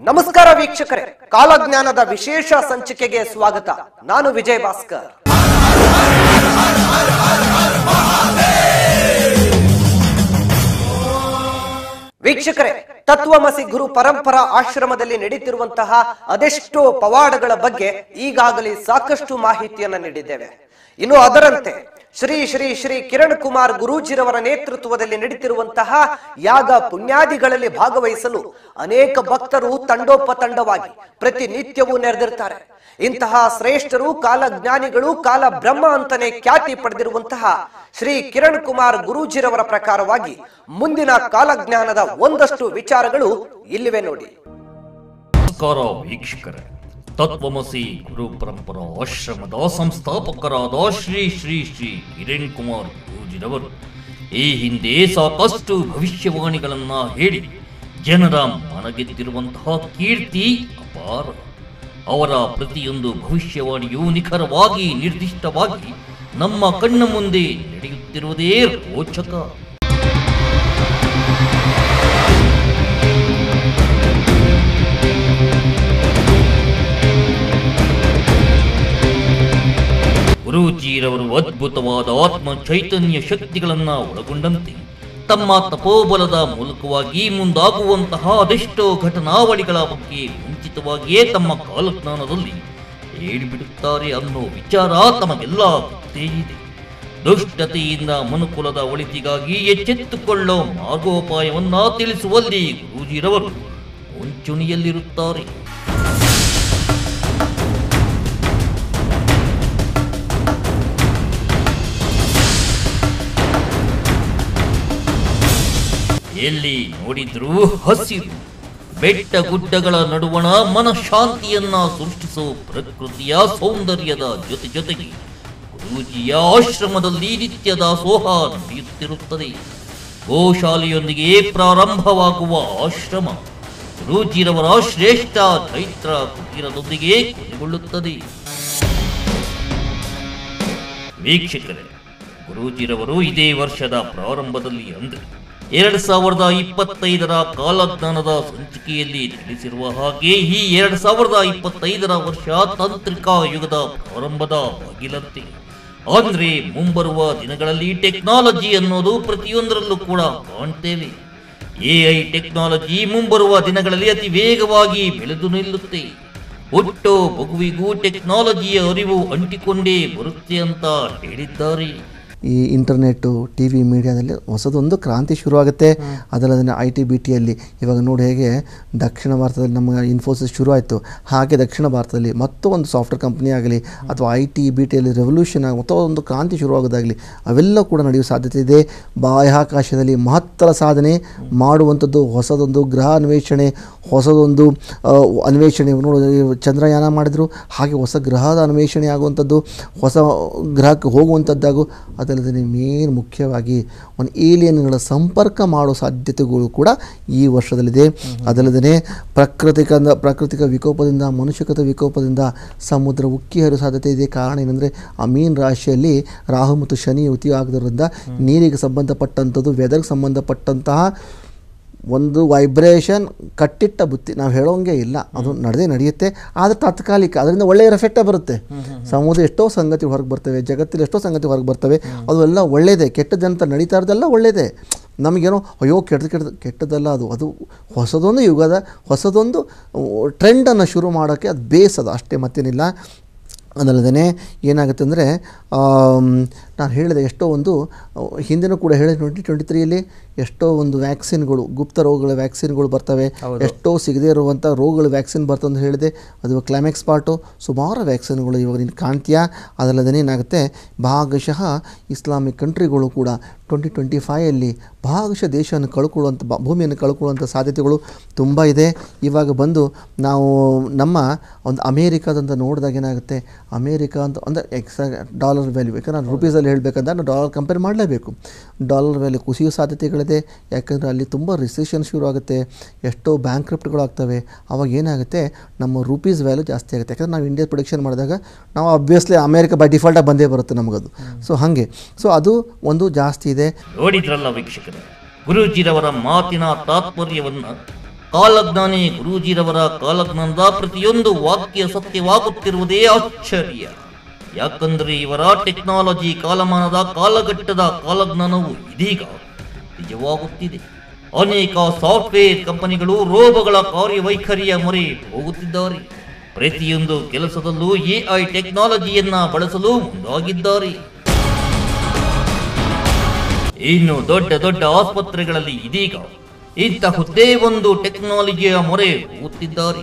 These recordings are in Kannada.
ನಮಸ್ಕಾರ ವೀಕ್ಷಕರೇ, ಕಾಲಜ್ಞಾನದ ವಿಶೇಷ ಸಂಚಿಕೆಗೆ ಸ್ವಾಗತ. ನಾನು ವಿಜಯ್ ಭಾಸ್ಕರ್. ವೀಕ್ಷಕರೇ, ತತ್ವಮಸಿ ಗುರು ಪರಂಪರಾ ಆಶ್ರಮದಲ್ಲಿ ನಡೀತಿರುವಂತಹ ಅದೆಷ್ಟೋ ಪವಾಡಗಳ ಬಗ್ಗೆ ಈಗಾಗಲೇ ಸಾಕಷ್ಟು ಮಾಹಿತಿಯನ್ನು ನೀಡಿದ್ದೇವೆ. ಇನ್ನು ಅದರಂತೆ ಶ್ರೀ ಶ್ರೀ ಶ್ರೀ ಕಿರಣ್ ಕುಮಾರ್ ಗುರೂಜಿರವರ ನೇತೃತ್ವದಲ್ಲಿ ನಡೀತಿರುವಂತಹ ಯಾಗ ಪುಣ್ಯಾದಿಗಳಲ್ಲಿ ಭಾಗವಹಿಸಲು ಅನೇಕ ಭಕ್ತರು ತಂಡೋಪತಂಡವಾಗಿ ಪ್ರತಿನಿತ್ಯವೂ ನೆರೆದಿರ್ತಾರೆ. ಇಂತಹ ಶ್ರೇಷ್ಠರು, ಕಾಲಜ್ಞಾನಿಗಳು, ಕಾಲ ಬ್ರಹ್ಮ ಅಂತಾನೆ ಖ್ಯಾತಿ ಪಡೆದಿರುವಂತಹ ಶ್ರೀ ಕಿರಣ್ ಕುಮಾರ್ ಗುರೂಜಿರವರ ಪ್ರಕಾರವಾಗಿ ಮುಂದಿನ ಕಾಲಜ್ಞಾನದ ಒಂದಷ್ಟು ವಿಚಾರಗಳು ಇಲ್ಲಿವೆ ನೋಡಿ. ನಮಸ್ಕಾರ ವೀಕ್ಷಕರೇ, ತತ್ವಮಸಿ ಗುರು ಪರಂಪರಾ ಆಶ್ರಮದ ಸಂಸ್ಥಾಪಕರಾದ ಶ್ರೀ ಶ್ರೀ ಶ್ರೀ ಕಿರಣ್ ಕುಮಾರ್ ಗುರೂಜಿರವರು ಈ ಹಿಂದೆ ಸಾಕಷ್ಟು ಭವಿಷ್ಯವಾಣಿಗಳನ್ನ ಹೇಳಿ ಜನರ ಮನಗೆದ್ದಿರುವಂತಹ ಕೀರ್ತಿ ಅಪಾರ. ಅವರ ಪ್ರತಿಯೊಂದು ಭವಿಷ್ಯವಾಣಿಯು ನಿಖರವಾಗಿ, ನಿರ್ದಿಷ್ಟವಾಗಿ ನಮ್ಮ ಕಣ್ಣ ಮುಂದೆ ನಡೆಯುತ್ತಿರುವುದೇ ರೋಚಕ. ಗುರೂಜಿರವರು ಅದ್ಭುತವಾದ ಆತ್ಮ ಚೈತನ್ಯ ಶಕ್ತಿಗಳನ್ನ ಒಳಗೊಂಡಂತೆ ತಮ್ಮ ತಪೋಬಲದ ಮೂಲಕವಾಗಿ ಮುಂದಾಗುವಂತಹ ಅದೆಷ್ಟೋ ಘಟನಾವಳಿಗಳ ಬಗ್ಗೆ ಮುಂಚಿತವಾಗಿಯೇ ತಮ್ಮ ಕಾಲಜ್ಞಾನದಲ್ಲಿ ಹೇಳಿಬಿಡುತ್ತಾರೆ ಅನ್ನೋ ವಿಚಾರ ತಮಗೆಲ್ಲ ಗೊತ್ತೇ ಇದೆ. ದುಷ್ಟತೆಯಿಂದ ಮನುಕುಲದ ಒಳಿತಿಗಾಗಿ ಎಚ್ಚೆತ್ತುಕೊಳ್ಳೋ ಮಾರ್ಗೋಪಾಯವನ್ನ ತಿಳಿಸುವಲ್ಲಿ ಗುರೂಜಿರವರು ಮುಂಚೂಣಿಯಲ್ಲಿರುತ್ತಾರೆ. ಎಲ್ಲಿ ನೋಡಿದ್ರೂ ಹಸಿರು, ಬೆಟ್ಟ ಗುಡ್ಡಗಳ ನಡುವಣ ಮನಃಶಾಂತಿಯನ್ನ ಸೃಷ್ಟಿಸೋ ಪ್ರಕೃತಿಯ ಸೌಂದರ್ಯದ ಜೊತೆಗೆ ಗುರೂಜಿಯ ಆಶ್ರಮದಲ್ಲಿ ನಿತ್ಯ ದಾಸೋಹ ನಡೆಯುತ್ತಿರುತ್ತದೆ. ಗೋಶಾಲೆಯೊಂದಿಗೆ ಪ್ರಾರಂಭವಾಗುವ ಆಶ್ರಮ ಗುರೂಜಿರವರ ಶ್ರೇಷ್ಠ ಚೈತ್ರ ಕುಟೀರದೊಂದಿಗೆ ಕೊನೆಗೊಳ್ಳುತ್ತದೆ. ವೀಕ್ಷಕರೇ, ಗುರೂಜಿರವರು ಇದೇ ವರ್ಷದ ಪ್ರಾರಂಭದಲ್ಲಿ ಅಂದರೆ 2025ರ ಕಾಲಜ್ಞಾನದ ಸಂಚಿಕೆಯಲ್ಲಿ ತಿಳಿಸಿರುವ ಹಾಗೆ ಈ 2025ರ ವರ್ಷ ತಾಂತ್ರಿಕ ಯುಗದ ಪ್ರಾರಂಭದ ಬಾಗಿಲಂತೆ. ಅಂದ್ರೆ ಮುಂಬರುವ ದಿನಗಳಲ್ಲಿ ಟೆಕ್ನಾಲಜಿ ಅನ್ನೋದು ಪ್ರತಿಯೊಂದರಲ್ಲೂ ಕೂಡ ಕಾಣ್ತೇವೆ. AI ಟೆಕ್ನಾಲಜಿ ಮುಂಬರುವ ದಿನಗಳಲ್ಲಿ ಅತಿ ವೇಗವಾಗಿ ಬೆಳೆದು ನಿಲ್ಲುತ್ತೆ. ಒಟ್ಟು ಮಗುವಿಗೂ ಟೆಕ್ನಾಲಜಿಯ ಅರಿವು ಅಂಟಿಕೊಂಡೇ ಬರುತ್ತೆ ಅಂತ ಹೇಳಿದ್ದಾರೆ. ಈ ಇಂಟರ್ನೆಟ್ಟು, ಟಿ ವಿ, ಮೀಡಿಯಾದಲ್ಲಿ ಹೊಸದೊಂದು ಕ್ರಾಂತಿ ಶುರುವಾಗುತ್ತೆ. ಅದಲ್ಲದೆ IT-BTಯಲ್ಲಿ ಇವಾಗ ನೋಡಿ, ಹೇಗೆ ದಕ್ಷಿಣ ಭಾರತದಲ್ಲಿ ನಮ್ಮ ಇನ್ಫೋಸಿಸ್ ಶುರು ಆಯಿತು, ಹಾಗೆ ದಕ್ಷಿಣ ಭಾರತದಲ್ಲಿ ಮತ್ತೊಂದು ಸಾಫ್ಟ್ವೇರ್ ಕಂಪ್ನಿ ಆಗಲಿ ಅಥವಾ IT-BTಯಲ್ಲಿ ರೆವಲ್ಯೂಷನ್ ಆಗಿ ಮತ್ತೊಂದು ಕ್ರಾಂತಿ ಶುರುವಾಗೋದಾಗಲಿ ಅವೆಲ್ಲ ಕೂಡ ನಡೆಯುವ ಸಾಧ್ಯತೆ ಇದೆ. ಬಾಹ್ಯಾಕಾಶದಲ್ಲಿ ಮಹತ್ತರ ಸಾಧನೆ ಮಾಡುವಂಥದ್ದು, ಹೊಸದೊಂದು ಗ್ರಹ ಅನ್ವೇಷಣೆ, ಹೊಸದೊಂದು ಅನ್ವೇಷಣೆ ನೋಡಿ, ಚಂದ್ರಯಾನ ಮಾಡಿದರು, ಹಾಗೆ ಹೊಸ ಗ್ರಹದ ಅನ್ವೇಷಣೆ ಆಗುವಂಥದ್ದು, ಹೊಸ ಗ್ರಹಕ್ಕೆ ಹೋಗುವಂಥದ್ದಾಗು, ಅದಲ್ಲದೆ ಮೇನ್ ಮುಖ್ಯವಾಗಿ ಒಂದು ಏಲಿಯನ್ಗಳ ಸಂಪರ್ಕ ಮಾಡೋ ಸಾಧ್ಯತೆಗಳು ಕೂಡ ಈ ವರ್ಷದಲ್ಲಿದೆ. ಅದಲ್ಲದೆ ಪ್ರಾಕೃತಿಕ ವಿಕೋಪದಿಂದ, ಮನುಷ್ಯಕೃತ ವಿಕೋಪದಿಂದ ಸಮುದ್ರ ಉಕ್ಕಿ ಹರಿಯುವ ಸಾಧ್ಯತೆ ಇದೆ. ಕಾರಣ ಏನಂದರೆ, ಆ ಮೀನ್ ರಾಶಿಯಲ್ಲಿ ರಾಹು ಮತ್ತು ಶನಿ ಯುತಿ ಆಗೋದ್ರಿಂದ ನೀರಿಗೆ ಸಂಬಂಧಪಟ್ಟಂಥದ್ದು, ವೆದರ್ಗೆ ಸಂಬಂಧಪಟ್ಟಂತಹ ಒಂದು ವೈಬ್ರೇಷನ್, ಕಟ್ಟಿಟ್ಟ ಬುತ್ತಿ, ನಾವು ಹೇಳೋಂಗೆ ಇಲ್ಲ, ಅದು ನಡೆಯುತ್ತೆ. ಆದರೆ ತಾತ್ಕಾಲಿಕ, ಅದರಿಂದ ಒಳ್ಳೆಯ ಎಫೆಕ್ಟೇ ಬರುತ್ತೆ. ಸಮುದ್ರ ಎಷ್ಟೋ ಸಂಗತಿ ಹೊರಗೆ ಬರ್ತವೆ, ಜಗತ್ತಲ್ಲಿ ಎಷ್ಟೋ ಸಂಗತಿ ಹೊರಗೆ ಬರ್ತವೆ, ಅದು ಎಲ್ಲ ಒಳ್ಳೆಯದೇ. ಕೆಟ್ಟದಂತ ನಡೀತಾ ಇರೋದೆಲ್ಲ ಒಳ್ಳೆಯದೇ. ನಮಗೇನೋ ಅಯ್ಯೋ ಕೆಟ್ಟದಲ್ಲ, ಅದು ಹೊಸದೊಂದು ಯುಗದ ಹೊಸದೊಂದು ಟ್ರೆಂಡನ್ನು ಶುರು ಮಾಡೋಕ್ಕೆ ಅದು ಬೇಸದು ಅಷ್ಟೇ, ಮತ್ತೇನಿಲ್ಲ. ಅದಲ್ಲದೆ ಏನಾಗುತ್ತೆ ಅಂದರೆ, ನಾನು ಹೇಳಿದೆ ಎಷ್ಟೋ ಒಂದು ಹಿಂದಿನ ಕೂಡ ಹೇಳಿದೆ, 2023ಯಲ್ಲಿ ಎಷ್ಟೋ ಒಂದು ವ್ಯಾಕ್ಸಿನ್ಗಳು, ಗುಪ್ತ ರೋಗಗಳ ವ್ಯಾಕ್ಸಿನ್ಗಳು ಬರ್ತವೆ, ಎಷ್ಟೋ ಸಿಗದೇ ಇರುವಂಥ ರೋಗಗಳ ವ್ಯಾಕ್ಸಿನ್ ಬರ್ತವೆ ಅಂತ ಹೇಳಿದೆ. ಅದು ಕ್ಲೈಮ್ಯಾಕ್ಸ್ ಪಾರ್ಟು, ಸುಮಾರು ವ್ಯಾಕ್ಸಿನ್ಗಳು ಇವಾಗ ನೀನು ಕಾಣ್ತೀಯ. ಅದಲ್ಲದೆ ಏನಾಗುತ್ತೆ, ಭಾಗಶಃ ಇಸ್ಲಾಮಿಕ್ ಕಂಟ್ರಿಗಳು ಕೂಡ 2025ಯಲ್ಲಿ ಭಾಗಶಃ ದೇಶವನ್ನು ಕಳ್ಕೊಳ್ಳುವಂಥ, ಭೂಮಿಯನ್ನು ಕಳ್ಕೊಳ್ಳುವಂಥ ಸಾಧ್ಯತೆಗಳು ತುಂಬ ಇದೆ. ಇವಾಗ ಬಂದು ನಾವು ನಮ್ಮ ಒಂದು ಅಮೇರಿಕಾದಂತ ನೋಡಿದಾಗ ಏನಾಗುತ್ತೆ, ಅಮೇರಿಕಾ ಅಂತ ಅಂದರೆ ಡಾಲರ್ ವ್ಯಾಲ್ಯೂ, ಯಾಕಂದ್ರೆ ನಾನು ರುಪೀಸಲ್ಲಿ ಹೇಳಬೇಕಂದ್ರೆ ನಾನು ಡಾಲರ್ ಕಂಪೇರ್ ಮಾಡಲೇಬೇಕು. ಡಾಲರ್ ವ್ಯಾಲ್ಯೂ ಕುಸಿಯೋ ಸಾಧ್ಯತೆಗಳಿದೆ. ಯಾಕಂದರೆ ಅಲ್ಲಿ ತುಂಬ ರಿಸೆಷನ್ ಶುರು ಆಗುತ್ತೆ, ಎಷ್ಟೋ ಬ್ಯಾಂಕ್ರಪ್ಟ್ಗಳಾಗ್ತವೆ. ಅವಾಗ ಏನಾಗುತ್ತೆ, ನಮ್ಮ ರುಪೀಸ್ ವ್ಯಾಲ್ಯೂ ಜಾಸ್ತಿ ಆಗುತ್ತೆ. ಯಾಕಂದರೆ ನಾವು ಇಂಡಿಯಾ ಪ್ರೊಡಿಕ್ಷನ್ ಮಾಡಿದಾಗ ನಾವು ಅಬ್ವಿಯಸ್ಲಿ ಅಮೇರಿಕಾ ಬೈ ಡಿಫಾಲ್ಟಾಗಿ ಬಂದೇ ಬರುತ್ತೆ ನಮಗದು. ಸೊ ಹಾಗೆ, ಸೊ ಅದು ಒಂದು ಜಾಸ್ತಿ ಇದೆ. ನೋಡಿದ್ರಲ್ಲ ವೀಕ್ಷಕರೇ, ಗುರೂಜಿರವರ ಮಾತಿನ ತಾತ್ಪರ್ಯವನ್ನು ಕಾಲಜ್ಞಾನಿ ಗುರೂಜಿರವರ ಕಾಲಜ್ಞಾನದ ಪ್ರತಿಯೊಂದು ವಾಕ್ಯ ಸತ್ಯವಾಗುತ್ತಿರುವುದೇ ಆಶ್ಚರ್ಯ. ಯಾಕಂದ್ರೆ ಇವರ ಟೆಕ್ನಾಲಜಿ ಕಾಲಮಾನದ ಕಾಲಘಟ್ಟದ ಕಾಲಜ್ಞಾನವು ಇದೀಗ ನಿಜವಾಗುತ್ತಿದೆ. ಅನೇಕ ಸಾಫ್ಟ್ವೇರ್ ಕಂಪನಿಗಳು ರೋಬೋಗಳ ಕಾರ್ಯವೈಖರಿಯ ಮೊರೆ ಹೋಗುತ್ತಿದ್ದಾರೆ. ಪ್ರತಿಯೊಂದು ಕೆಲಸದಲ್ಲೂ ಎಐ ಟೆಕ್ನಾಲಜಿಯನ್ನ ಬಳಸಲು ಮುಂದಾಗಿದ್ದಾರೆ. ಇನ್ನು ದೊಡ್ಡ ದೊಡ್ಡ ಆಸ್ಪತ್ರೆಗಳಲ್ಲಿ ಇದೀಗ ಇಂತಹುದೇ ಒಂದು ಟೆಕ್ನಾಲಜಿಯ ಮೊರೆ ಹೋಗುತ್ತಿದ್ದಾರೆ.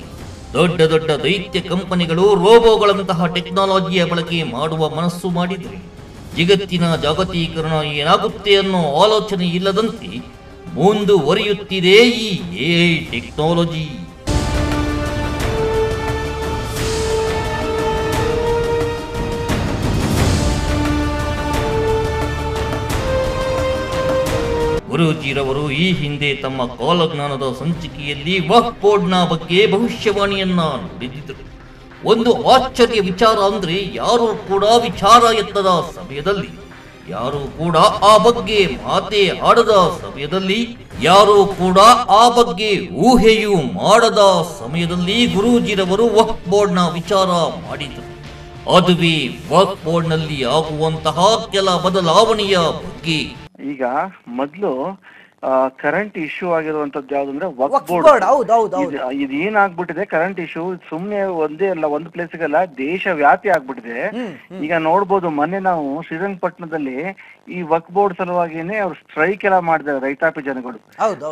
ದೊಡ್ಡ ದೊಡ್ಡ ದೈತ್ಯ ಕಂಪನಿಗಳು ರೋಬೋಗಳಂತಹ ಟೆಕ್ನಾಲಜಿಯ ಬಳಕೆ ಮಾಡುವ ಮನಸ್ಸು ಮಾಡಿದರೆ ಜಗತ್ತಿನ ಜಾಗತೀಕರಣ ಏನಾಗುತ್ತೆ ಅನ್ನೋ ಆಲೋಚನೆ ಇಲ್ಲದಂತೆ ಮುಂದುವರಿಯುತ್ತಿದೆ ಈ ಎಐ ಟೆಕ್ನಾಲಜಿ. ಗುರೂಜಿರವರು ಈ ಹಿಂದೆ ತಮ್ಮ ಕಾಲಜ್ಞಾನದ ಸಂಚಿಕೆಯಲ್ಲಿ ವಕ್ಫ್ ಬೋರ್ಡ್ನ ಬಗ್ಗೆ ಭವಿಷ್ಯವಾಣಿಯನ್ನ ನುಡಿದಿದ್ದರು. ಒಂದು ಆಶ್ಚರ್ಯ ವಿಚಾರ ಅಂದ್ರೆ ಯಾರು ಕೂಡ ವಿಚಾರ ಎತ್ತದ ಸಮಯದಲ್ಲಿ, ಯಾರು ಕೂಡ ಆ ಬಗ್ಗೆ ಮಾತೇ ಆಡದ ಸಮಯದಲ್ಲಿ, ಯಾರು ಕೂಡ ಆ ಬಗ್ಗೆ ಊಹೆಯೂ ಮಾಡದ ಸಮಯದಲ್ಲಿ ಗುರೂಜಿರವರು ವಕ್ಫ್ ಬೋರ್ಡ್ನ ವಿಚಾರ ಮಾಡಿದರು. ಅದುವೇ ವಕ್ಫ್ ಬೋರ್ಡ್ನಲ್ಲಿ ಆಗುವಂತಹ ಕೆಲ ಬದಲಾವಣೆಯ ಬಗ್ಗೆ. ಈಗ ಮೊದಲು ಕರೆಂಟ್ ಇಶ್ಯೂ ಆಗಿರುವಂತದ್ದು ಯಾವ್ದಂದ್ರೆ ವಕ್ಫ್ ಬೋರ್ಡ್. ಇದು ಏನಾಗ್ಬಿಟ್ಟಿದೆ, ಕರೆಂಟ್ ಇಶ್ಯೂ ಸುಮ್ನೆ ಒಂದೇ ಅಲ್ಲ, ಒಂದು ಪ್ಲೇಸ್ಗೆಲ್ಲ ದೇಶ ವ್ಯಾಪಿ ಆಗ್ಬಿಟ್ಟಿದೆ. ಈಗ ನೋಡ್ಬೋದು, ಮೊನ್ನೆ ನಾವು ಶ್ರೀರಂಗಪಟ್ಟಣದಲ್ಲಿ ಈ ವಕ್ಫ್ ಬೋರ್ಡ್ ಸಲುವಾಗಿನೇ ಅವ್ರು ಸ್ಟ್ರೈಕ್ ಎಲ್ಲ ಮಾಡಿದ್ದಾರೆ ರೈತಾಪಿ ಜನಗಳು.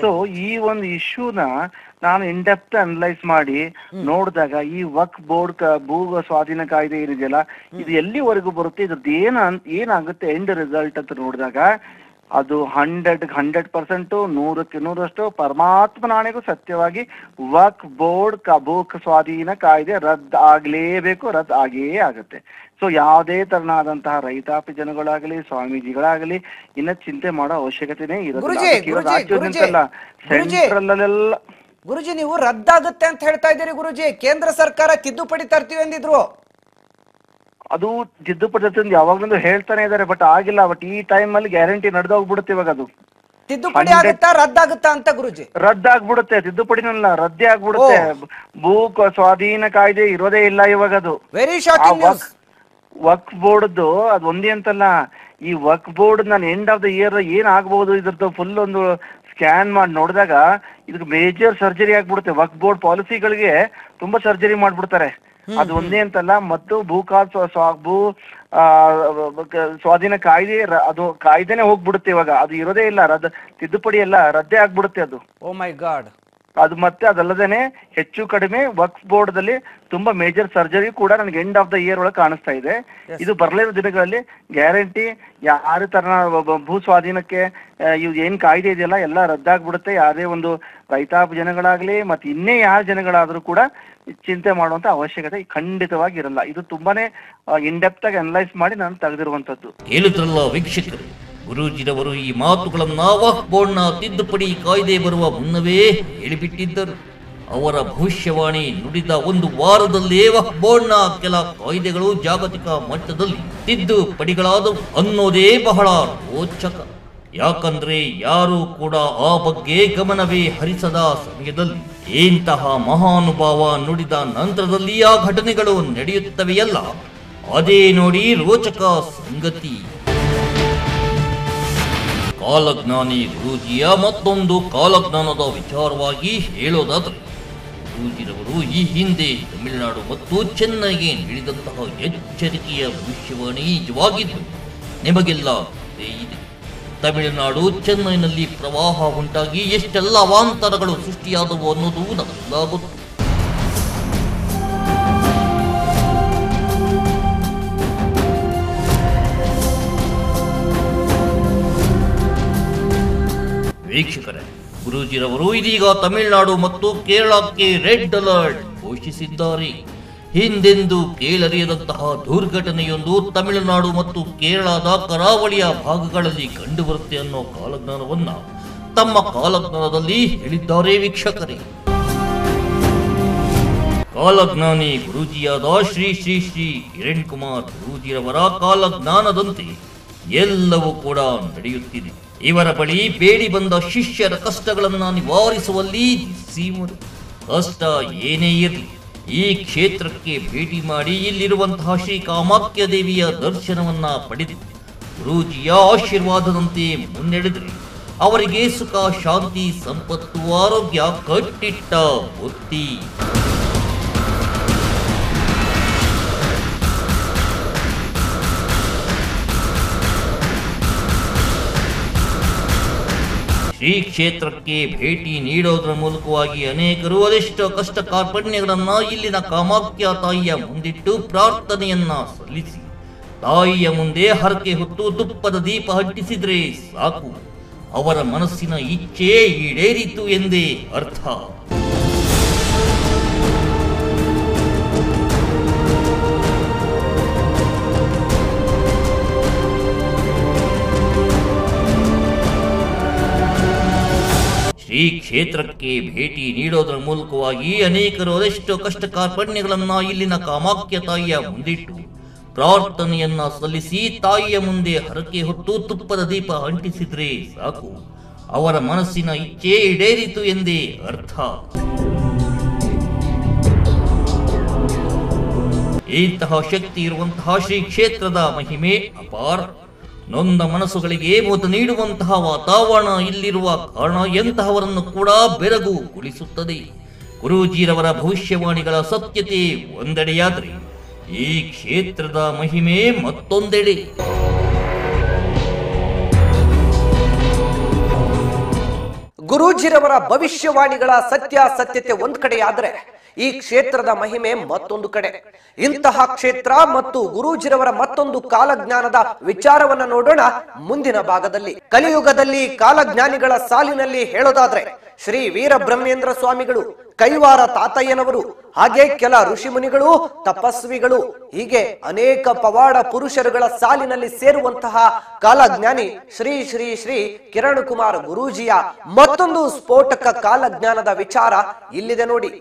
ಸೊ ಈ ಒಂದು ಇಶ್ಯೂನ ನಾನು ಇನ್ ಡೆಪ್ತ್ ಅನಲೈಸ್ ಮಾಡಿ ನೋಡಿದಾಗ ಈ ವಕ್ಫ್ ಬೋರ್ಡ್ ಭೂ ಸ್ವಾಧೀನ ಕಾಯ್ದೆ ಏನಿದೆಯಲ್ಲ, ಇದು ಎಲ್ಲಿವರೆಗೂ ಬರುತ್ತೆ, ಇದ್ರದ್ದು ಏನಾಗುತ್ತೆ ಎಂಡ್ ರಿಸಲ್ಟ್ ಅಂತ ನೋಡಿದಾಗ ಅದು 100% 100% ಪರಮಾತ್ಮನಾಣೆಗೂ ಸತ್ಯವಾಗಿ ವಕ್ಫ್ ಬೋರ್ಡ್ ಭೂ ಸ್ವಾಧೀನ ಕಾಯ್ದೆ ರದ್ದು ಆಗ್ಲೇಬೇಕು, ರದ್ದು ಆಗೇ ಆಗುತ್ತೆ. ಸೊ ಯಾವುದೇ ತರನಾದಂತಹ ರೈತಾಪಿ ಜನಗಳಾಗಲಿ ಸ್ವಾಮೀಜಿಗಳಾಗಲಿ ಇನ್ನ ಚಿಂತೆ ಮಾಡೋ ಅವಶ್ಯಕತೆನೇ ಇರೋದಿಲ್ಲ. ಸೆಂಟ್ರಲ್ ಅಲ್ಲೆಲ್ಲ ಗುರುಜಿ ನೀವು ರದ್ದಾಗುತ್ತೆ ಅಂತ ಹೇಳ್ತಾ ಇದ್ದೀರಿ ಗುರುಜಿ, ಕೇಂದ್ರ ಸರ್ಕಾರ ತಿದ್ದುಪಡಿ ತರ್ತೀವಿ ಅಂದಿದ್ರು. ಅದು ತಿದ್ದುಪಡಿ ಯಾವಾಗ್ಲೂ ಹೇಳ್ತಾನೆ ಇದಾರೆ, ಬಟ್ ಆಗಿಲ್ಲ. ಬಟ್ ಈ ಟೈಮ್ ಅಲ್ಲಿ ಗ್ಯಾರಂಟಿ ನಡೆದೋಗ್ಬಿಡುತ್ತೆ. ಇವಾಗ ಅದು ತಿದ್ದುಪಡಿ ಆಗುತ್ತಾ ರದ್ದಾಗುತ್ತಾ ಅಂತ ಗುರುಜಿ? ರದ್ದಾಗ್ಬಿಡುತ್ತೆ, ತಿದ್ದುಪಡಿನಲ್ಲ ರದ್ದೇ ಆಗ್ಬಿಡುತ್ತೆ. ಭೂ ಸ್ವಾಧೀನ ಕಾಯ್ದೆ ಇರೋದೇ ಇಲ್ಲ ಇವಾಗ. ಅದು ವೆರಿ ಶಾಕಿಂಗ್ ನ್ಯೂಸ್. ವಕ್ಫ್ ಬೋರ್ಡ್ದು ಅದು ಒಂದೇ ಅಂತಲ್ಲ, ಈ ವಕ್ಫ್ ಬೋರ್ಡ್ ನಾನು ಎಂಡ್ ಆಫ್ ದ ಇಯರ್ ಏನ್ ಆಗ್ಬಹುದು ಇದ್ರದ್ದು ಫುಲ್ ಒಂದು ಸ್ಕ್ಯಾನ್ ಮಾಡಿ ನೋಡಿದಾಗ ಇದಕ್ಕೆ ಮೇಜರ್ ಸರ್ಜರಿ ಆಗ್ಬಿಡುತ್ತೆ. ವಕ್ಫ್ ಬೋರ್ಡ್ ಪಾಲಿಸಿಗಳಿಗೆ ತುಂಬಾ ಸರ್ಜರಿ ಮಾಡ್ಬಿಡ್ತಾರೆ. ಅದು ಒಂದೇ ಅಂತಲ್ಲ, ಮತ್ತು ಭೂ ಸ್ವಾಧೀನ ಕಾಯ್ದೆ ಅದು ಕಾಯ್ದೆನೆ ಹೋಗ್ಬಿಡುತ್ತೆ ಇವಾಗ. ಅದು ಇರೋದೇ ಇಲ್ಲ, ತಿದ್ದುಪಡಿ ಎಲ್ಲ ರದ್ದೇ ಆಗ್ಬಿಡುತ್ತೆ ಅದು. ಓ ಮೈ ಗಾಡ್. ಅದು ಮತ್ತೆ ಅದಲ್ಲದೇನೆ ಹೆಚ್ಚು ಕಡಿಮೆ ವಕ್ಫ್ ಬೋರ್ಡ್ ದಲ್ಲಿ ತುಂಬಾ ಮೇಜರ್ ಸರ್ಜರಿ ಕೂಡ ನನಗೆ ಎಂಡ್ ಆಫ್ ದ ಇಯರ್ ಒಳಗೆ ಕಾಣಿಸ್ತಾ ಇದೆ. ಇದು ಬರಲಿರೋ ದಿನಗಳಲ್ಲಿ ಗ್ಯಾರಂಟಿ ಯಾರ ತರ ಭೂ ಸ್ವಾಧೀನಕ್ಕೆ ಇವ್ ಏನ್ ಕಾಯ್ದೆ ಇದೆಯಲ್ಲ ಎಲ್ಲ ರದ್ದಾಗ್ಬಿಡುತ್ತೆ. ಯಾರೇ ಒಂದು ರೈತಾಪಿ ಜನಗಳಾಗ್ಲಿ ಮತ್ತೆ ಇನ್ನೇ ಯಾರ ಜನಗಳಾದ್ರೂ ಕೂಡ ಚಿಂತೆ ಮಾಡುವಂತ ಅವಶ್ಯಕತೆ ಖಂಡಿತವಾಗಿ ಇರಲ್ಲ. ಇದು ತುಂಬಾನೇ ಇನ್ ಡೆಪ್ತ್ ಆಗಿ ಅನಲೈಸ್ ಮಾಡಿ ನಾನು ತೆಗೆದಿರುವಂತದ್ದು. ಹೇಳಿದ್ರಲ್ಲ ವೀಕ್ಷಕರು, ಗುರೂಜಿರವರು ಈ ಮಾತುಗಳನ್ನ ವಕ್ಫ್ ಬೋರ್ಡ್ನ ತಿದ್ದುಪಡಿ ಕಾಯ್ದೆ ಬರುವ ಮುನ್ನವೇ ಹೇಳಿಬಿಟ್ಟಿದ್ದರು. ಅವರ ಭವಿಷ್ಯವಾಣಿ ನುಡಿದ ಒಂದು ವಾರದಲ್ಲೇ ವಕ್ಫ್ ಬೋರ್ಡ್ನ ಕೆಲ ಕಾಯ್ದೆಗಳು ಜಾಗತಿಕ ಮಟ್ಟದಲ್ಲಿ ತಿದ್ದುಪಡಿಗಳಾದವು ಅನ್ನೋದೇ ಬಹಳ ರೋಚಕ. ಯಾಕಂದ್ರೆ ಯಾರು ಕೂಡ ಆ ಬಗ್ಗೆ ಗಮನವೇ ಹರಿಸದ ಸಮಯದಲ್ಲಿ ಇಂತಹ ಮಹಾನುಭಾವ ನುಡಿದ ನಂತರದಲ್ಲಿ ಆ ಘಟನೆಗಳು ನಡೆಯುತ್ತವೆಯಲ್ಲ, ಅದೇ ನೋಡಿ ರೋಚಕ ಸಂಗತಿ. ಕಾಲಜ್ಞಾನಿ ಗುರೂಜಿಯ ಮತ್ತೊಂದು ಕಾಲಜ್ಞಾನದ ವಿಚಾರವಾಗಿ ಹೇಳೋದಾದರೆ, ಗುರೂಜಿರವರು ಈ ಹಿಂದೆ ತಮಿಳುನಾಡು ಮತ್ತು ಚೆನ್ನೈಗೆ ನೀಡಿದಂತಹ ಎಚ್ಚರಿಕೆಯ ಭವಿಷ್ಯವಾಣಿ ನಿಜವಾಗಿದ್ದು ನಿಮಗೆಲ್ಲ ಇದೆ. ತಮಿಳುನಾಡು ಚೆನ್ನೈನಲ್ಲಿ ಪ್ರವಾಹ ಉಂಟಾಗಿ ಎಷ್ಟೆಲ್ಲ ಅವಾಂತರಗಳು ಸೃಷ್ಟಿಯಾದವು ಅನ್ನೋದು ನಮಗೆಲ್ಲ ಗೊತ್ತು. ವೀಕ್ಷಕರೇ, ಗುರೂಜಿರವರು ಇದೀಗ ತಮಿಳುನಾಡು ಮತ್ತು ಕೇರಳಕ್ಕೆ ರೆಡ್ ಅಲರ್ಟ್ ಘೋಷಿಸಿದ್ದಾರೆ. ಹಿಂದೆಂದೂ ಕೇಳರಿಯದಂತಹ ದುರ್ಘಟನೆಯೊಂದು ತಮಿಳುನಾಡು ಮತ್ತು ಕೇರಳದ ಕರಾವಳಿಯ ಭಾಗಗಳಲ್ಲಿ ಕಂಡುಬರುತ್ತೆ ಅನ್ನೋ ಕಾಲಜ್ಞಾನವನ್ನ ತಮ್ಮ ಕಾಲಜ್ಞಾನದಲ್ಲಿ ಹೇಳಿದ್ದಾರೆ ವೀಕ್ಷಕರೇ. ಕಾಲಜ್ಞಾನಿ ಗುರೂಜಿಯಾದ ಶ್ರೀ ಶ್ರೀ ಶ್ರೀ ಕಿರಣ್ ಕುಮಾರ್ ಗುರೂಜಿರವರ ಕಾಲಜ್ಞಾನದಂತೆ ಎಲ್ಲವೂ ಕೂಡ ನಡೆಯುತ್ತಿದೆ. ಇವರ ಬಳಿ ಬೇಡಿ ಬಂದ ಶಿಷ್ಯರ ಕಷ್ಟಗಳನ್ನು ನಿವಾರಿಸುವಲ್ಲಿ ಸೀಮರು. ಕಷ್ಟ ಏನೇ ಇರಲಿ ಈ ಕ್ಷೇತ್ರಕ್ಕೆ ಭೇಟಿ ಮಾಡಿ ಇಲ್ಲಿರುವಂತಹ ಶ್ರೀ ಕಾಮಾಖ್ಯ ದೇವಿಯ ದರ್ಶನವನ್ನ ಪಡೆದು ಗುರೂಜಿಯ ಆಶೀರ್ವಾದದಂತೆ ಮುನ್ನಡೆದರೆ ಅವರಿಗೆ ಸುಖ, ಶಾಂತಿ, ಸಂಪತ್ತು, ಆರೋಗ್ಯ ಕಟ್ಟಿಟ್ಟ ಬುತ್ತಿ. ಶ್ರೀ ಕ್ಷೇತ್ರಕ್ಕೆ ಭೇಟಿ ನೀಡೋದರ ಮೂಲಕವಾಗಿ ಅನೇಕರು ಅದೆಷ್ಟೋ ಕಷ್ಟ ಕಾರ್ಪಣ್ಯಗಳನ್ನ ಇಲ್ಲಿನ ಕಾಮಾಖ್ಯ ತಾಯಿಯ ಮುಂದಿಟ್ಟು ಪ್ರಾರ್ಥನೆಯನ್ನ ಸಲ್ಲಿಸಿ ತಾಯಿಯ ಮುಂದೆ ಹರಕೆ ಹೊತ್ತು ತುಪ್ಪದ ದೀಪ ಹಟ್ಟಿಸಿದ್ರೆ ಸಾಕು, ಅವರ ಮನಸ್ಸಿನ ಇಚ್ಛೆ ಈಡೇರಿತು ಎಂದೇ ಅರ್ಥ. ಶ್ರೀ ಕ್ಷೇತ್ರಕ್ಕೆ ಭೇಟಿ ನೀಡೋದರ ಮೂಲಕವಾಗಿ ಅನೇಕರು ಅದೆಷ್ಟೋ ಕಷ್ಟ ಕಾರ್ಪಣ್ಯಗಳನ್ನ ಇಲ್ಲಿನ ಕಾಮಾಖ್ಯ ತಾಯಿಯ ಮುಂದಿಟ್ಟು ಪ್ರಾರ್ಥನೆಯನ್ನ ಸಲ್ಲಿಸಿ ತಾಯಿಯ ಮುಂದೆ ಹರಕೆ ಹೊತ್ತು ತುಪ್ಪದ ದೀಪ ಅಂಟಿಸಿದ್ರೆ ಸಾಕು, ಅವರ ಮನಸ್ಸಿನ ಇಚ್ಛೆ ಈಡೇರಿತು ಎಂದೇ ಅರ್ಥ. ಇಂತಹ ಶಕ್ತಿ ಇರುವಂತಹ ಶ್ರೀ ಕ್ಷೇತ್ರದ ಮಹಿಮೆ ಅಪಾರ. ನೊಂದ ಮನಸ್ಸುಗಳಿಗೆ ಮುದ ನೀಡುವಂತಹ ವಾತಾವರಣ ಇಲ್ಲಿರುವ ಕಾರಣ ಎಂತಹವರನ್ನು ಕೂಡ ಬೆರಗುಗೊಳಿಸುತ್ತದೆ. ಗುರೂಜಿರವರ ಭವಿಷ್ಯವಾಣಿಗಳ ಸತ್ಯತೆ ಒಂದೆಡೆಯಾದರೆ ಈ ಕ್ಷೇತ್ರದ ಮಹಿಮೆ ಮತ್ತೊಂದೆಡೆ. ಗುರೂಜಿರವರ ಭವಿಷ್ಯವಾಣಿಗಳ ಸತ್ಯಾಸತ್ಯತೆ ಒಂದ್ ಕಡೆಯಾದ್ರೆ ಈ ಕ್ಷೇತ್ರದ ಮಹಿಮೆ ಮತ್ತೊಂದು ಕಡೆ. ಇಂತಹ ಕ್ಷೇತ್ರ ಮತ್ತು ಗುರೂಜಿರವರ ಮತ್ತೊಂದು ಕಾಲಜ್ಞಾನದ ವಿಚಾರವನ್ನ ನೋಡೋಣ ಮುಂದಿನ ಭಾಗದಲ್ಲಿ. ಕಲಿಯುಗದಲ್ಲಿ ಕಾಲಜ್ಞಾನಿಗಳ ಸಾಲಿನಲ್ಲಿ ಹೇಳೋದಾದ್ರೆ ಶ್ರೀ ವೀರಬ್ರಹ್ಮೇಂದ್ರ ಸ್ವಾಮಿಗಳು, ಕೈವಾರ ತಾತಯ್ಯನವರು, ಹಾಗೆ ಕೆಲ ಋಷಿಮುನಿಗಳು, ತಪಸ್ವಿಗಳು, ಹೀಗೆ ಅನೇಕ ಪವಾಡ ಪುರುಷರುಗಳ ಸಾಲಿನಲ್ಲಿ ಸೇರುವಂತಹ ಕಾಲಜ್ಞಾನಿ ಶ್ರೀ ಶ್ರೀ ಶ್ರೀ ಕಿರಣ್ ಕುಮಾರ್ ಗುರೂಜಿಯ ಮತ್ತೊಂದು ಸ್ಫೋಟಕ ಕಾಲಜ್ಞಾನದ ವಿಚಾರ ಇಲ್ಲಿದೆ ನೋಡಿ.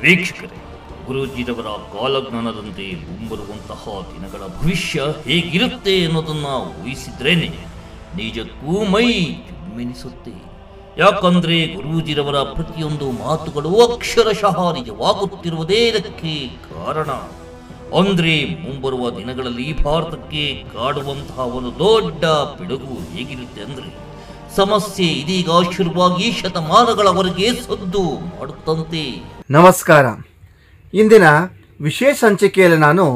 ವೀಕ್ಷಕರೇ, ಗುರೂಜಿರವರ ಕಾಲಜ್ಞಾನದಂತೆ ಮುಂಬರುವಂತಹ ದಿನಗಳ ಭವಿಷ್ಯ ಹೇಗಿರುತ್ತೆ ಅನ್ನೋದನ್ನ ಊಹಿಸಿದ್ರೇನೆ ನಿಜಕ್ಕೂ ಮೈ ಜುಮ್ಮೆನಿಸುತ್ತೆ. ಯಾಕಂದ್ರೆ ಗುರೂಜಿರವರ ಪ್ರತಿಯೊಂದು ಮಾತುಗಳು ಅಕ್ಷರಶಃ ನಿಜವಾಗುತ್ತಿರುವುದೇ ಇದಕ್ಕೆ ಕಾರಣ. ಅಂದ್ರೆ ಮುಂಬರುವ ದಿನಗಳಲ್ಲಿ ಭಾರತಕ್ಕೆ ಕಾಡುವಂತಹ ಒಂದು ದೊಡ್ಡ ಪಿಡುಗು ಹೇಗಿರುತ್ತೆ ಅಂದ್ರೆ ಸಮಸ್ಯೆ ಇದೀಗ ಶುರುವಾಗಿ ಶತಮಾನಗಳವರೆಗೆ ಸದ್ದು ಮಾಡುತ್ತಂತೆ. ನಮಸ್ಕಾರ. ಇಂದಿನ ವಿಶೇಷ ಸಂಚಿಕೆಯಲ್ಲಿ ನಾನು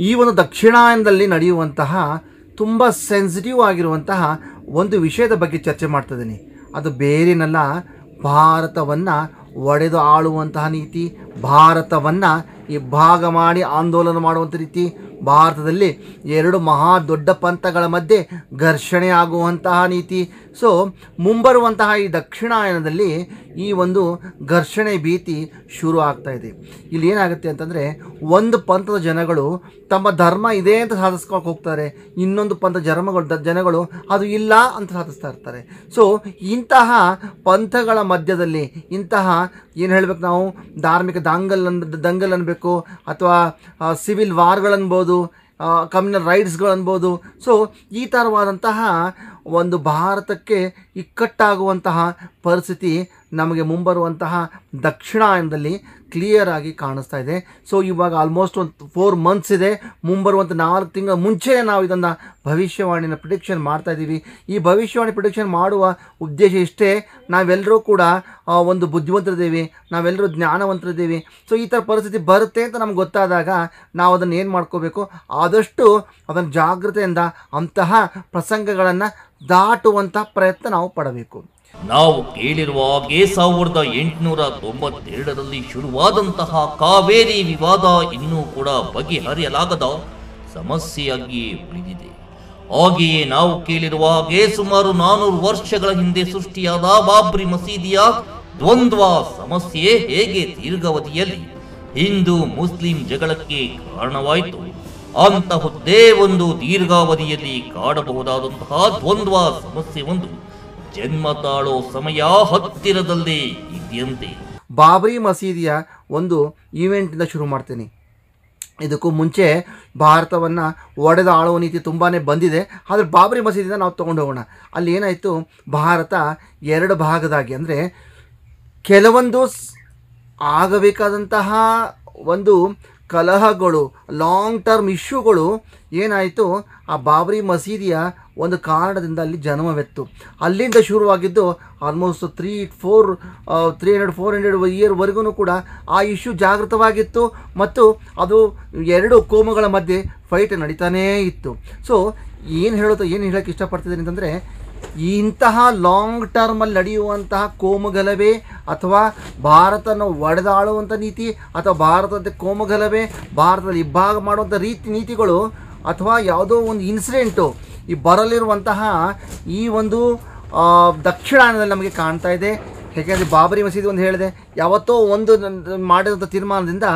ಈ ಒಂದು ದಕ್ಷಿಣಾಯನದಲ್ಲಿ ನಡೆಯುವಂತಹ ತುಂಬ ಸೆನ್ಸಿಟಿವ್ ಆಗಿರುವಂತಹ ಒಂದು ವಿಷಯದ ಬಗ್ಗೆ ಚರ್ಚೆ ಮಾಡ್ತಿದ್ದೀನಿ. ಅದು ಬೇರೇನಲ್ಲ, ಭಾರತವನ್ನು ಒಡೆದು ಆಳುವಂತಹ ನೀತಿ, ಭಾರತವನ್ನು ಇಬ್ಬಾಗ ಮಾಡಿ ಆಂದೋಲನ ಮಾಡುವಂಥ ರೀತಿ, ಭಾರತದಲ್ಲಿ ಎರಡು ಮಹಾ ದೊಡ್ಡ ಪಂಥಗಳ ಮಧ್ಯೆ ಘರ್ಷಣೆ ಆಗುವಂತಹ ನೀತಿ. ಸೊ ಮುಂಬರುವಂತಹ ಈ ದಕ್ಷಿಣಾಯನದಲ್ಲಿ ಈ ಒಂದು ಘರ್ಷಣೆ ಭೀತಿ ಶುರು ಆಗ್ತಾ ಇದೆ. ಇಲ್ಲಿ ಏನಾಗುತ್ತೆ ಅಂತಂದರೆ, ಒಂದು ಪಂಥದ ಜನಗಳು ತಮ್ಮ ಧರ್ಮ ಇದೆ ಅಂತ ಸಾಧಿಸ್ಕೊಂಡು ಹೋಗ್ತಾರೆ, ಇನ್ನೊಂದು ಪಂಥ ಜನಗಳು ಅದು ಇಲ್ಲ ಅಂತ ಸಾಧಿಸ್ತಾ ಇರ್ತಾರೆ. ಸೊ ಇಂತಹ ಪಂಥಗಳ ಮಧ್ಯದಲ್ಲಿ ಇಂತಹ ಏನು ಹೇಳಬೇಕು ನಾವು, ಧಾರ್ಮಿಕ ದಂಗಲ್ ಅನ್ಬೇಕು ಅಥವಾ ಸಿವಿಲ್ ವಾರ್ಗಳನ್ಬೋದು, ಕಮ್ಯುನಲ್ ರೈಟ್ಸ್ಗಳು ಅನ್ಬೋದು. ಸೊ ಈ ಥರವಾದಂತಹ ಒಂದು ಭಾರತಕ್ಕೆ ಇಕ್ಕಟ್ಟಾಗುವಂತಹ ಪರಿಸ್ಥಿತಿ ನಮಗೆ ಮುಂಬರುವಂತಹ ದಕ್ಷಿಣಾಯನದಲ್ಲಿ ಕ್ಲಿಯರ್ ಆಗಿ ಕಾಣಿಸ್ತಾ ಇದೆ. ಸೊ ಇವಾಗ ಆಲ್ಮೋಸ್ಟ್ ಒಂದು 4 months ಇದೆ. ಮುಂಬರುವಂಥ 4 ತಿಂಗಳ ಮುಂಚೆ ನಾವು ಇದನ್ನು ಭವಿಷ್ಯವಾಣಿನ ಪ್ರಿಡಿಕ್ಷನ್ ಮಾಡ್ತಾ ಇದ್ದೀವಿ. ಈ ಭವಿಷ್ಯವಾಣಿ ಪ್ರಿಡಿಕ್ಷನ್ ಮಾಡುವ ಉದ್ದೇಶ ಇಷ್ಟೇ, ನಾವೆಲ್ಲರೂ ಕೂಡ ಒಂದು ಬುದ್ಧಿವಂತರಿದ್ದೀವಿ, ನಾವೆಲ್ಲರೂ ಜ್ಞಾನವಂತರಿದ್ದೀವಿ. ಸೊ ಈ ಥರ ಪರಿಸ್ಥಿತಿ ಬರುತ್ತೆ ಅಂತ ನಮ್ಗೆ ಗೊತ್ತಾದಾಗ ನಾವು ಅದನ್ನು ಏನು ಮಾಡ್ಕೋಬೇಕು, ಆದಷ್ಟು ಅದನ್ನು ಜಾಗ್ರತೆಯಿಂದ ಅಂತಹ ಪ್ರಸಂಗಗಳನ್ನು ದಾಟುವಂಥ ಪ್ರಯತ್ನ ನಾವು ಪಡಬೇಕು. ನಾವು ಕೇಳಿರುವ ಹಾಗೆ 1892ರಲ್ಲಿ ಶುರುವಾದಂತಹ ಕಾವೇರಿ ವಿವಾದ ಇನ್ನೂ ಕೂಡ ಬಗೆಹರಿಯಲಾಗದ ಸಮಸ್ಯೆಯಾಗಿಯೇ ಉಳಿದಿದೆ. ಹಾಗೆಯೇ ನಾವು ಕೇಳಿರುವ ಹಾಗೆ ಸುಮಾರು 400 ವರ್ಷಗಳ ಹಿಂದೆ ಸೃಷ್ಟಿಯಾದ ಬಾಬ್ರಿ ಮಸೀದಿಯ ದ್ವಂದ್ವ ಸಮಸ್ಯೆ ಹೇಗೆ ದೀರ್ಘಾವಧಿಯಲ್ಲಿ ಹಿಂದೂ ಮುಸ್ಲಿಂ ಜಗಳಕ್ಕೆ ಕಾರಣವಾಯಿತು. ಅಂತಹುದೇ ಒಂದು ದೀರ್ಘಾವಧಿಯಲ್ಲಿ ಕಾಡಬಹುದಾದಂತಹ ದ್ವಂದ್ವ ಸಮಸ್ಯೆ ಒಂದು ಜನ್ಮ ತಾಳೋ ಸಮಯ ಹತ್ತಿರದಲ್ಲೇ ಇದೆಯಂತೆ. ಬಾಬರಿ ಮಸೀದಿಯ ಒಂದು ಈವೆಂಟಿಂದ ಶುರು ಮಾಡ್ತೀನಿ. ಇದಕ್ಕೂ ಮುಂಚೆ ಭಾರತವನ್ನು ಒಡೆದ ಆಳುವ ನೀತಿ ತುಂಬಾ ಬಂದಿದೆ. ಆದರೆ ಬಾಬರಿ ಮಸೀದಿಯಿಂದ ನಾವು ತೊಗೊಂಡು ಹೋಗೋಣ. ಅಲ್ಲಿ ಏನಾಯಿತು, ಭಾರತ ಎರಡು ಭಾಗದಾಗಿ, ಅಂದರೆ ಕೆಲವೊಂದು ಆಗಬೇಕಾದಂತಹ ಒಂದು ಕಲಹಗಳು, ಲಾಂಗ್ ಟರ್ಮ್ ಇಶ್ಯೂಗಳು ಏನಾಯಿತು, ಆ ಬಾಬರಿ ಮಸೀದಿಯ ಒಂದು ಕಾರಣದಿಂದ ಅಲ್ಲಿ ಜನ್ಮವೆತ್ತು. ಅಲ್ಲಿಂದ ಶುರುವಾಗಿದ್ದು ಆಲ್ಮೋಸ್ಟ್ 300-400 ಇಯರ್ವರೆಗೂ ಕೂಡ ಆ ಇಶ್ಯೂ ಜಾಗೃತವಾಗಿತ್ತು ಮತ್ತು ಅದು ಎರಡು ಕೋಮುಗಳ ಮಧ್ಯೆ ಫೈಟ್ ನಡೀತಾನೇ ಇತ್ತು. ಸೊ ಏನು ಹೇಳೋಕ್ಕೆ ಇಷ್ಟಪಡ್ತಿದ್ದೀನಿ ಅಂತಂದರೆ, ಇಂತಹ ಲಾಂಗ್ ಟರ್ಮಲ್ಲಿ ನಡೆಯುವಂತಹ ಕೋಮುಗಲಭೆ ಅಥವಾ ಭಾರತನ ಒಡೆದಾಳುವಂಥ ನೀತಿ ಅಥವಾ ಭಾರತದ ಕೋಮುಗಲಭೆ, ಭಾರತದಲ್ಲಿ ಇಬ್ಬಾಗ ಮಾಡುವಂಥ ನೀತಿಗಳು ಅಥವಾ ಯಾವುದೋ ಒಂದು ಇನ್ಸಿಡೆಂಟು ಈ ಬರಲಿರುವಂತಹ ಈ ಒಂದು ದಕ್ಷಿಣಾಯನದಲ್ಲಿ ನಮಗೆ ಕಾಣ್ತಾ ಇದೆ. ಯಾಕೆಂದರೆ ಬಾಬರಿ ಮಸೀದಿ ಒಂದು ಹೇಳಿದೆ, ಯಾವತ್ತೋ ಒಂದು ಮಾಡಿದಂಥ ತೀರ್ಮಾನದಿಂದ